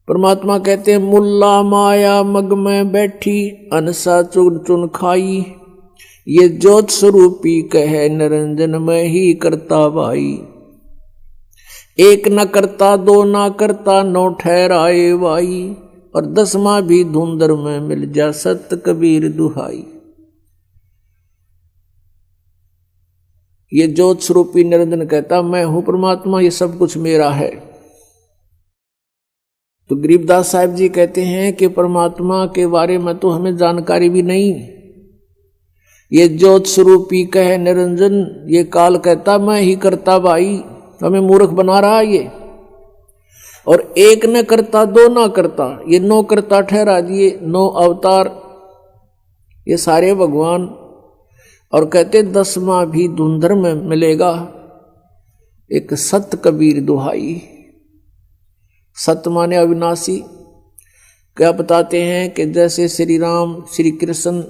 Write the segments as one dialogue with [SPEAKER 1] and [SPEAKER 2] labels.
[SPEAKER 1] परमात्मा कहते हैं मुल्ला माया मग में बैठी अनसा चुन चुन खाई, ये ज्योत स्वरूपी कहे निरंजन में ही करता भाई। एक न करता दो न करता नौ ठहराए भाई, और 10वां भी धुंधर में मिल जा सत कबीर दुहाई। ये ज्योत स्वरूपी निरंजन कहता मैं हूं परमात्मा, ये सब कुछ मेरा है। तो गरीबदास साहिब जी कहते हैं कि परमात्मा के बारे में तो हमें जानकारी भी नहीं। ये ज्योत स्वरूपी कहे निरंजन, ये काल कहता मैं ही करता भाई, हमें मूर्ख बना रहा ये। और एक न करता दो ना करता, ये 9 करता ठहरा दिए, 9 अवतार ये सारे भगवान। और कहते 10वां भी धुंधर में मिलेगा, एक सत कबीर दुहाई। सत माने अविनाशी। क्या बताते हैं कि जैसे श्री राम श्री कृष्ण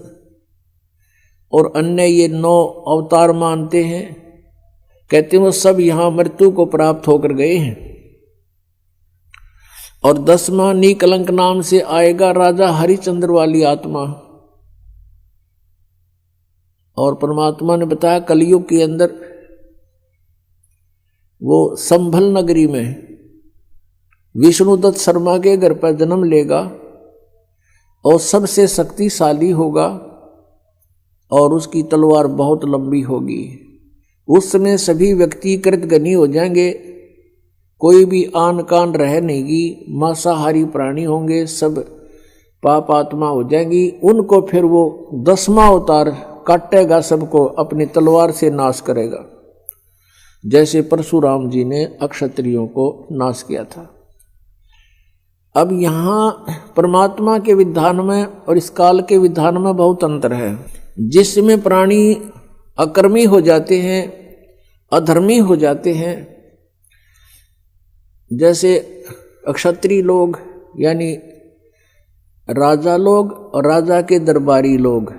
[SPEAKER 1] और अन्य ये 9 अवतार मानते हैं, कहते हैं वो सब यहां मृत्यु को प्राप्त होकर गए हैं। और 10वां निकलंक नाम से आएगा राजा हरिश्चंद्र वाली आत्मा। और परमात्मा ने बताया कलयुग के अंदर वो संभल नगरी में विष्णुदत्त शर्मा के घर पर जन्म लेगा और सबसे शक्तिशाली होगा और उसकी तलवार बहुत लंबी होगी। उस समय सभी व्यक्ति कृतघ्नी हो जाएंगे, कोई भी आन कान रह नहींगी, मांसाहारी प्राणी होंगे, सब पाप आत्मा हो जाएंगी। उनको फिर वो 10वां अवतार काटेगा, सबको अपनी तलवार से नाश करेगा, जैसे परशुराम जी ने अक्षत्रियों को नाश किया था। अब यहां परमात्मा के विधान में और इस काल के विधान में बहुत अंतर है। जिसमें प्राणी अकर्मी हो जाते हैं, अधर्मी हो जाते हैं, जैसे अक्षत्रिय लोग यानी राजा लोग और राजा के दरबारी लोग,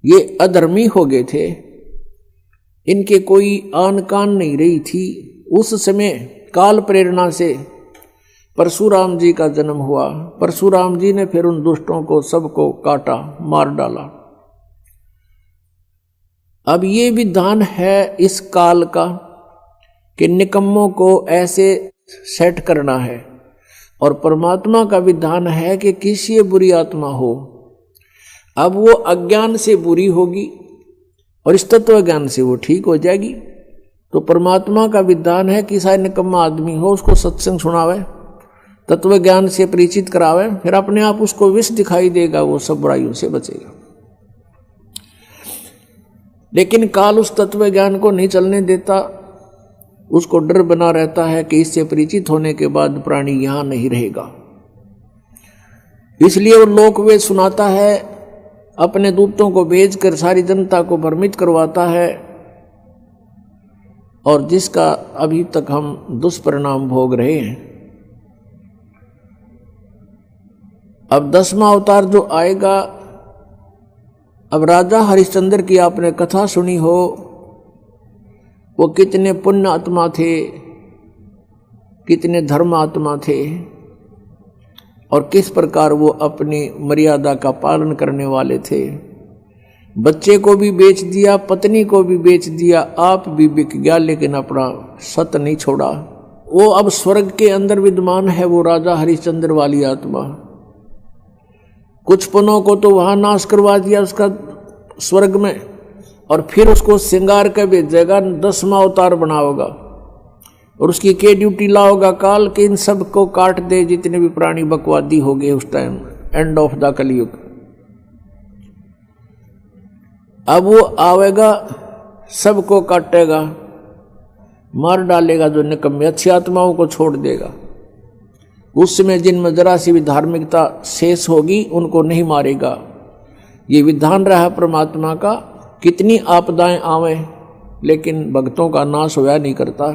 [SPEAKER 1] ये अधर्मी हो गए थे, इनके कोई आन कान नहीं रही थी। उस समय काल प्रेरणा से परशुराम जी का जन्म हुआ। परशुराम जी ने फिर उन दुष्टों को सबको काटा, मार डाला। अब ये विधान है इस काल का कि निकम्मों को ऐसे सेट करना है, और परमात्मा का विधान है कि किसी बुरी आत्मा हो, अब वो अज्ञान से बुरी होगी और इस तत्व ज्ञान से वो ठीक हो जाएगी। तो परमात्मा का विधान है कि शायद निकम्मा आदमी हो उसको सत्संग सुनावे, तत्व ज्ञान से परिचित करावे, फिर अपने आप उसको विष दिखाई देगा, वो सब बुराइयों से बचेगा। लेकिन काल उस तत्व ज्ञान को नहीं चलने देता, उसको डर बना रहता है कि इससे परिचित होने के बाद प्राणी यहां नहीं रहेगा। इसलिए वो लोकवेद सुनाता है, अपने दूतों को भेजकर सारी जनता को भ्रमित करवाता है, और जिसका अभी तक हम दुष्परिणाम भोग रहे हैं। अब 10वां अवतार जो आएगा, अब राजा हरिश्चंद्र की आपने कथा सुनी हो, वो कितने पुण्य आत्मा थे, कितने धर्म आत्मा थे, और किस प्रकार वो अपनी मर्यादा का पालन करने वाले थे। बच्चे को भी बेच दिया, पत्नी को भी बेच दिया, आप भी बिक गया, लेकिन अपना सत नहीं छोड़ा। वो अब स्वर्ग के अंदर विद्यमान है, वो राजा हरिश्चंद्र वाली आत्मा। कुछ पुनों को तो वहां नाश करवा दिया उसका स्वर्ग में, और फिर उसको श्रृंगार कर भेजेगा, 10वां अवतार बनाओगा, और उसकी के ड्यूटी लाओगा काल के इन सब को काट दे, जितने भी प्राणी बकवादी हो गए उस टाइम, एंड ऑफ द कलयुग। अब वो आवेगा, सबको काटेगा, मार डालेगा, जो निकम्मे अच्छी आत्माओं को छोड़ देगा। उस समय जिनमें जरा सी भी धार्मिकता शेष होगी उनको नहीं मारेगा। ये विधान रहा परमात्मा का, कितनी आपदाएं आवे लेकिन भक्तों का नाश होया नहीं करता।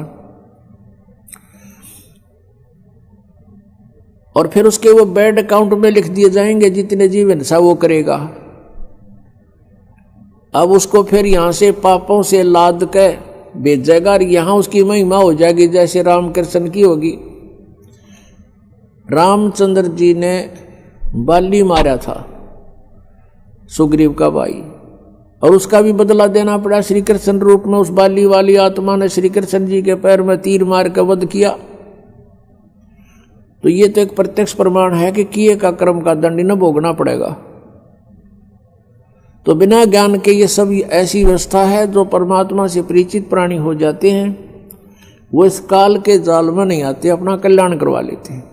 [SPEAKER 1] और फिर उसके वो बैड अकाउंट में लिख दिए जाएंगे, जितने जीवन सा वो करेगा। अब उसको फिर यहां से पापों से लाद के भेजेगा, और यहां उसकी महिमा हो जाएगी जैसे रामकृष्ण की होगी। रामचंद्र जी ने बाली मारा था सुग्रीव का भाई, और उसका भी बदला देना पड़ा श्री कृष्ण रूप में। उस बाली वाली आत्मा ने श्री कृष्ण जी के पैर में तीर मार कर वध किया। तो ये तो एक प्रत्यक्ष प्रमाण है कि किए का कर्म का दंड न भोगना पड़ेगा। तो बिना ज्ञान के ये सब ऐसी व्यवस्था है जो परमात्मा से परिचित प्राणी हो जाते हैं, वो इस काल के जाल में नहीं आते, अपना कल्याण करवा लेते हैं।